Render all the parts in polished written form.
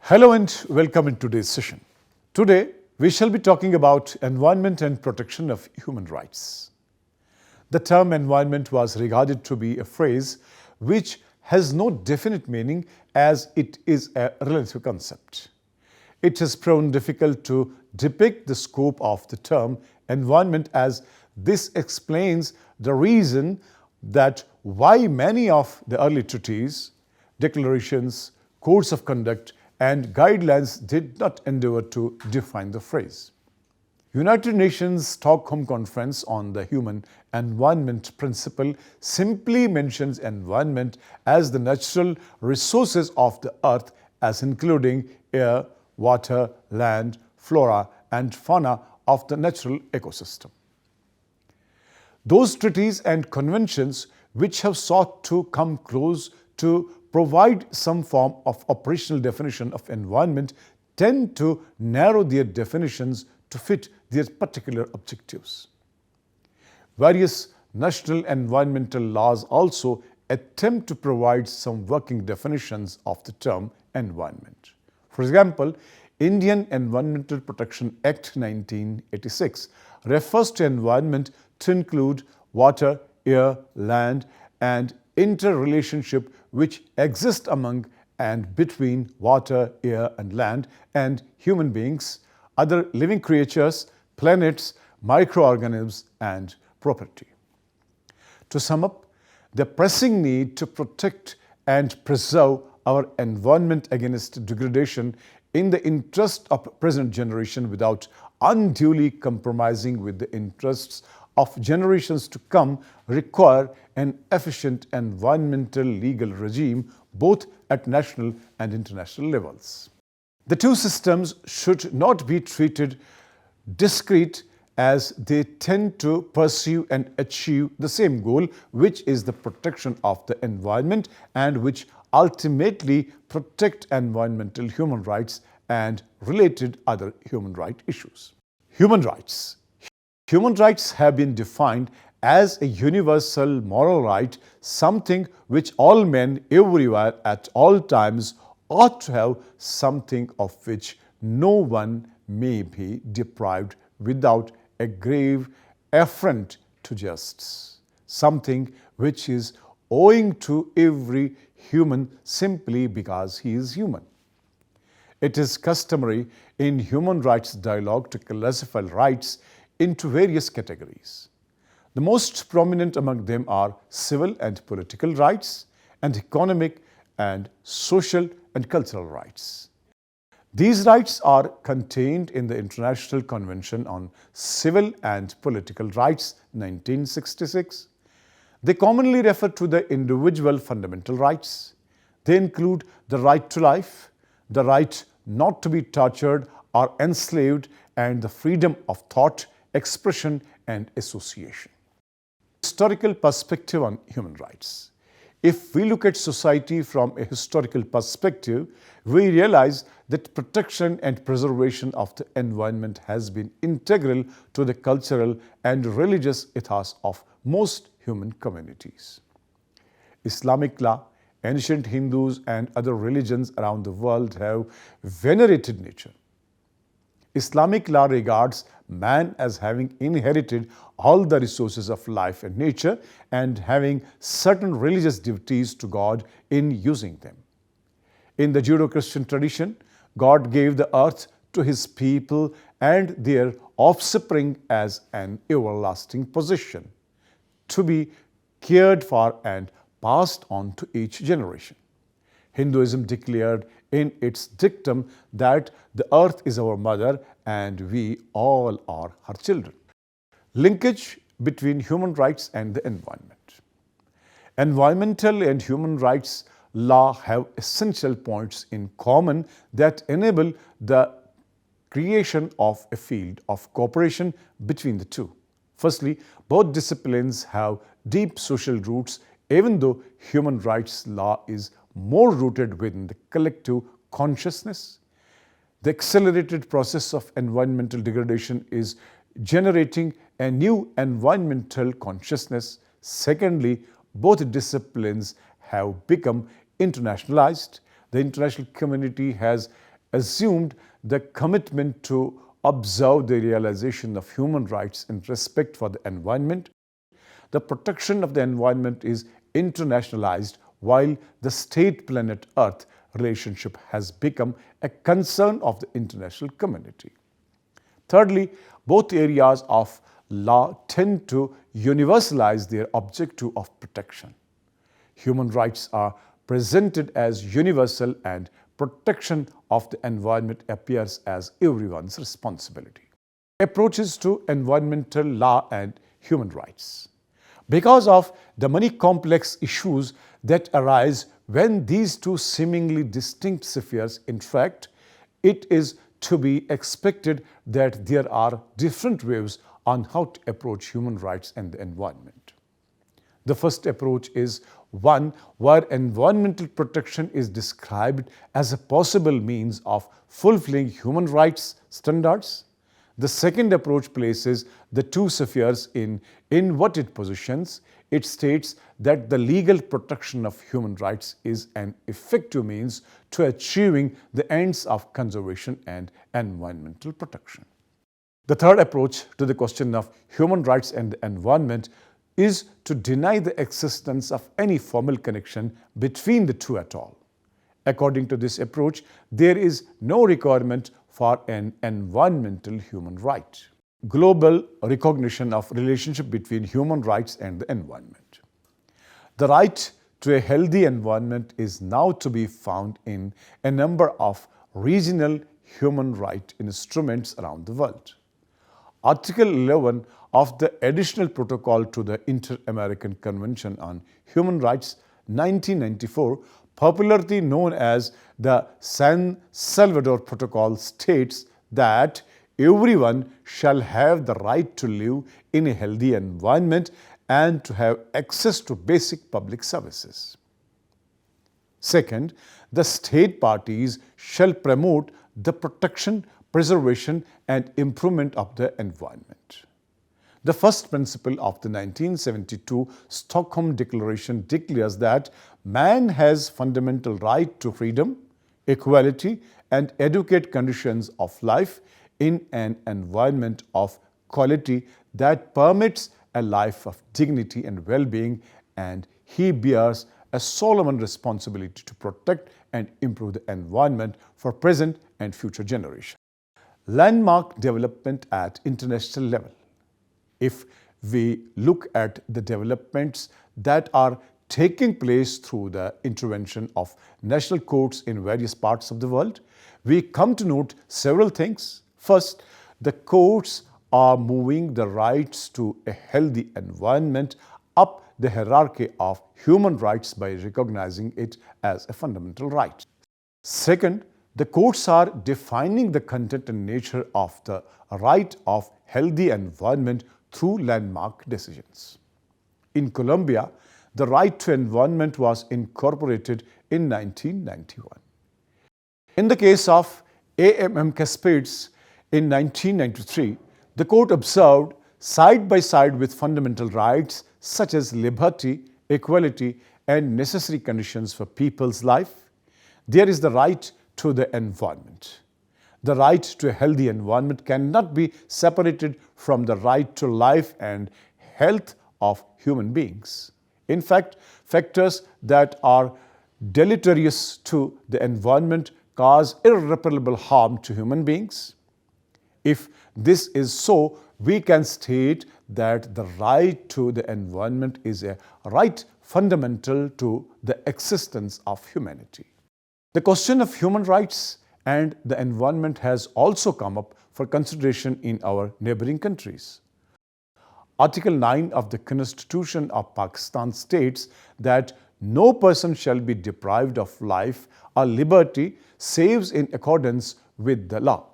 Hello and welcome in today's session. Today, we shall be talking about environment and protection of human rights. The term environment was regarded to be a phrase which has no definite meaning as it is a relative concept. It has proven difficult to depict the scope of the term environment, as this explains the reason that why many of the early treaties, declarations, codes of conduct and guidelines did not endeavor to define the phrase. United Nations Stockholm Conference on the Human Environment Principle simply mentions environment as the natural resources of the earth, as including air, water, land, flora and fauna of the natural ecosystem. Those treaties and conventions which have sought to come close to provide some form of operational definition of environment tend to narrow their definitions to fit their particular objectives. Various national environmental laws also attempt to provide some working definitions of the term environment. For example, Indian Environmental Protection Act 1986 refers to environment to include water, air, land, and interrelationship which exist among and between water, air, and land, and human beings, other living creatures, planets, microorganisms, and property. To sum up, the pressing need to protect and preserve our environment against degradation in the interest of present generation without unduly compromising with the interests of generations to come require an efficient environmental legal regime both at national and international levels. The two systems should not be treated discrete, as they tend to pursue and achieve the same goal, which is the protection of the environment and which ultimately protect environmental human rights and related other human rights issues. Human rights. Human rights have been defined as a universal moral right, something which all men everywhere at all times ought to have, something of which no one may be deprived without a grave affront to justice, something which is owing to every human simply because he is human. It is customary in human rights dialogue to classify rights into various categories. The most prominent among them are civil and political rights, and economic and social and cultural rights. These rights are contained in the International Convention on Civil and Political Rights 1966. They commonly refer to the individual fundamental rights. They include the right to life, the right not to be tortured or enslaved, and the freedom of thought, expression, and association. Historical perspective on human rights. If we look at society from a historical perspective, we realize that protection and preservation of the environment has been integral to the cultural and religious ethos of most human communities. Islamic law, ancient Hindus, and other religions around the world have venerated nature. Islamic law regards man as having inherited all the resources of life and nature and having certain religious duties to God in using them. In the Judeo-Christian tradition, God gave the earth to his people and their offspring as an everlasting possession, to be cared for and passed on to each generation. Hinduism declared in its dictum that the earth is our mother and we all are her children. Linkage between human rights and the environment. Environmental and human rights law have essential points in common that enable the creation of a field of cooperation between the two. Firstly, both disciplines have deep social roots, even though human rights law is more rooted within the collective consciousness. The accelerated process of environmental degradation is generating a new environmental consciousness. Secondly, both disciplines have become internationalized. The international community has assumed the commitment to observe the realization of human rights and respect for the environment. The protection of the environment is internationalized while the state-planet Earth relationship has become a concern of the international community. Thirdly, both areas of law tend to universalize their objective of protection. Human rights are presented as universal and protection of the environment appears as everyone's responsibility. Approaches to environmental law and human rights. Because of the many complex issues that arise when these two seemingly distinct spheres interact, it is to be expected that there are different views on how to approach human rights and the environment. The first approach is one where environmental protection is described as a possible means of fulfilling human rights standards. The second approach places the two spheres in inverted positions. It states that the legal protection of human rights is an effective means to achieving the ends of conservation and environmental protection. The third approach to the question of human rights and the environment is to deny the existence of any formal connection between the two at all. According to this approach, there is no requirement for an environmental human right. Global recognition of relationship between human rights and the environment. The right to a healthy environment is now to be found in a number of regional human rights instruments around the world. Article 11 of the Additional Protocol to the Inter-American Convention on Human Rights 1994, popularly known as the San Salvador Protocol, states that everyone shall have the right to live in a healthy environment and to have access to basic public services. Second, the state parties shall promote the protection, preservation, and improvement of the environment. The first principle of the 1972 Stockholm Declaration declares that man has fundamental right to freedom, equality, and adequate conditions of life in an environment of quality that permits a life of dignity and well-being, and he bears a solemn responsibility to protect and improve the environment for present and future generations. Landmark development at international level. If we look at the developments that are taking place through the intervention of national courts in various parts of the world, we come to note several things. First, the courts are moving the rights to a healthy environment up the hierarchy of human rights by recognizing it as a fundamental right. Second, the courts are defining the content and nature of the right of healthy environment through landmark decisions. In Colombia, the right to environment was incorporated in 1991. In the case of AMM Cascades in 1993, the court observed side by side with fundamental rights such as liberty, equality, and necessary conditions for people's life, there is the right to the environment. The right to a healthy environment cannot be separated from the right to life and health of human beings. In fact, factors that are deleterious to the environment cause irreparable harm to human beings. If this is so, we can state that the right to the environment is a right fundamental to the existence of humanity. The question of human rights and the environment has also come up for consideration in our neighboring countries. Article 9 of the Constitution of Pakistan states that no person shall be deprived of life or liberty save in accordance with the law.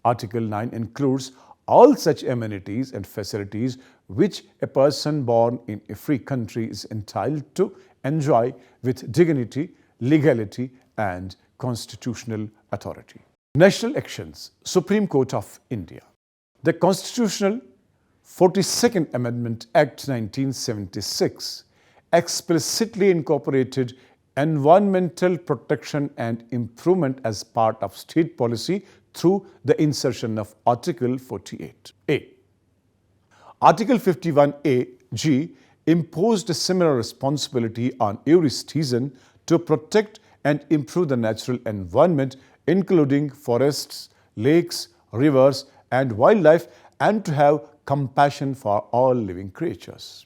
Article 9 includes all such amenities and facilities which a person born in a free country is entitled to enjoy with dignity, legality, and constitutional authority. National actions, Supreme Court of India. The Constitutional 42nd Amendment Act 1976 explicitly incorporated environmental protection and improvement as part of state policy through the insertion of Article 48A. Article 51A(g) imposed a similar responsibility on every citizen to protect and improve the natural environment, including forests, lakes, rivers, and wildlife, and to have compassion for all living creatures.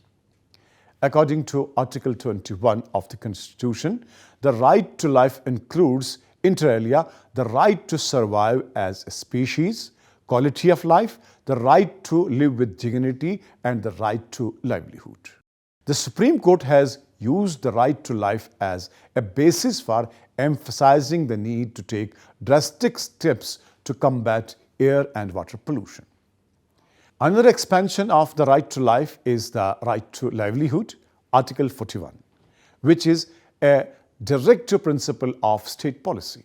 According to Article 21 of the Constitution, the right to life includes, inter alia, the right to survive as a species, quality of life, the right to live with dignity, and the right to livelihood. The Supreme Court has used the right to life as a basis for emphasizing the need to take drastic steps to combat air and water pollution. Another expansion of the right to life is the right to livelihood, Article 41, which is a directive principle of state policy.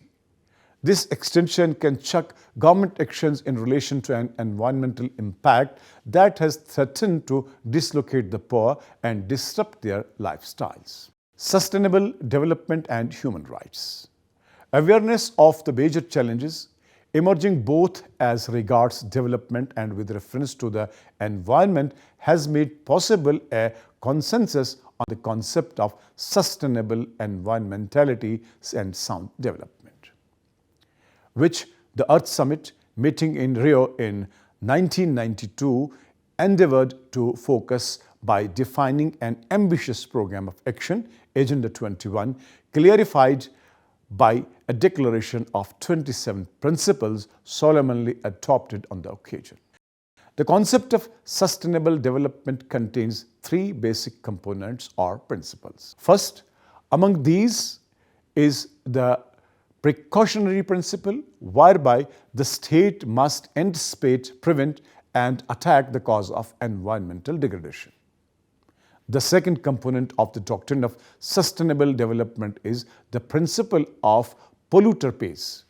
This extension can check government actions in relation to an environmental impact that has threatened to dislocate the poor and disrupt their lifestyles. Sustainable development and human rights. Awareness of the major challenges emerging both as regards development and with reference to the environment has made possible a consensus on the concept of sustainable environmentality and sound development, which the Earth Summit meeting in Rio in 1992 endeavored to focus by defining an ambitious program of action, Agenda 21, clarified by a declaration of 27 principles solemnly adopted on the occasion. The concept of sustainable development contains three basic components or principles. First, among these is the precautionary principle, whereby the state must anticipate, prevent, and attack the cause of environmental degradation. The second component of the doctrine of sustainable development is the principle of polluter pays.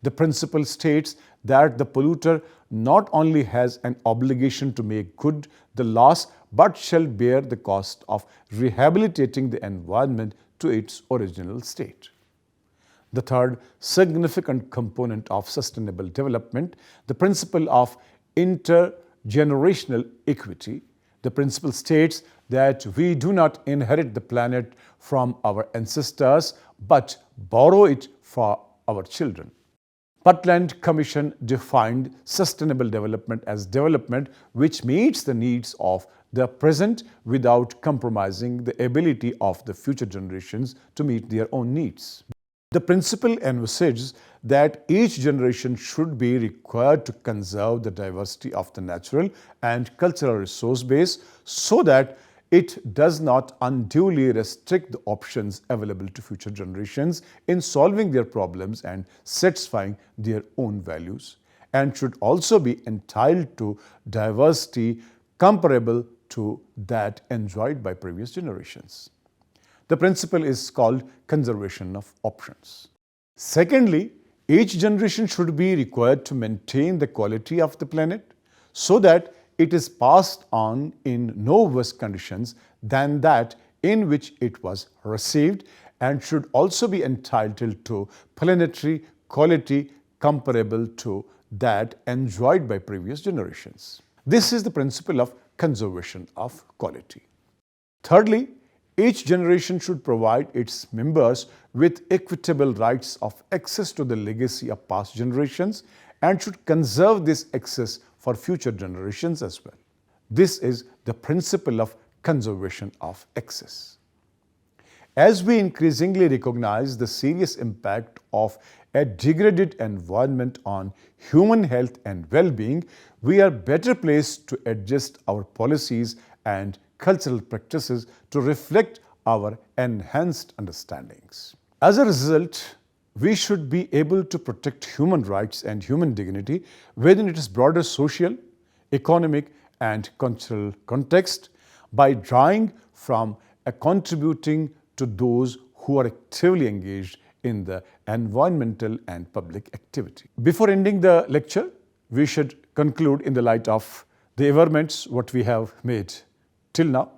The principle states that the polluter not only has an obligation to make good the loss, but shall bear the cost of rehabilitating the environment to its original state. The third significant component of sustainable development, the principle of intergenerational equity. The principle states that we do not inherit the planet from our ancestors, but borrow it for our children. Putland Commission defined sustainable development as development which meets the needs of the present without compromising the ability of the future generations to meet their own needs. The principle envisages that each generation should be required to conserve the diversity of the natural and cultural resource base so that it does not unduly restrict the options available to future generations in solving their problems and satisfying their own values, and should also be entitled to diversity comparable to that enjoyed by previous generations. The principle is called conservation of options. Secondly, each generation should be required to maintain the quality of the planet so that it is passed on in no worse conditions than that in which it was received, and should also be entitled to planetary quality comparable to that enjoyed by previous generations. This is the principle of conservation of quality. Thirdly, each generation should provide its members with equitable rights of access to the legacy of past generations and should conserve this access for future generations as well. This is the principle of conservation of access. As we increasingly recognize the serious impact of a degraded environment on human health and well-being, we are better placed to adjust our policies and cultural practices to reflect our enhanced understandings. As a result, we should be able to protect human rights and human dignity within its broader social, economic, and cultural context by drawing from and contributing to those who are actively engaged in the environmental and public activity. Before ending the lecture, we should conclude in the light of the averments what we have made till now.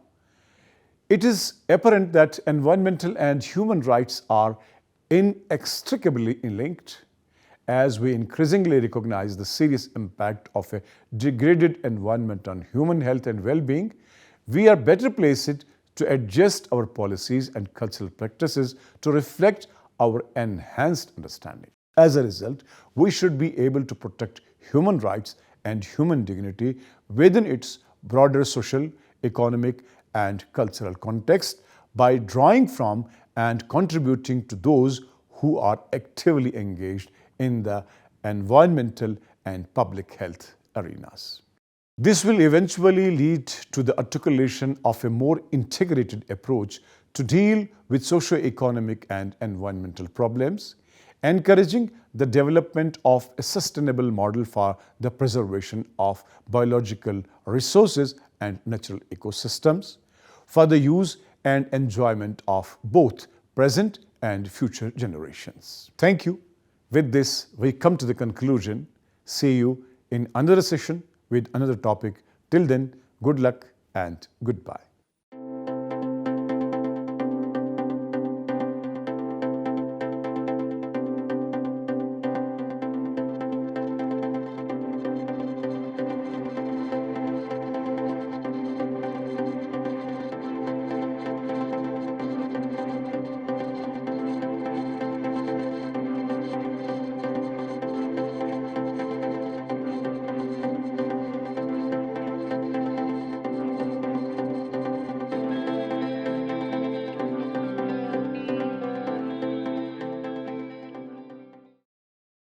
It is apparent that environmental and human rights are inextricably linked. As we increasingly recognize the serious impact of a degraded environment on human health and well-being, we are better placed to adjust our policies and cultural practices to reflect our enhanced understanding. As a result, we should be able to protect human rights and human dignity within its broader social, economic, and cultural context by drawing from and contributing to those who are actively engaged in the environmental and public health arenas. This will eventually lead to the articulation of a more integrated approach to deal with socio-economic and environmental problems, encouraging the development of a sustainable model for the preservation of biological resources and natural ecosystems, for the use and enjoyment of both present and future generations. Thank you. With this, we come to the conclusion. See you in another session with another topic. Till then, good luck and goodbye.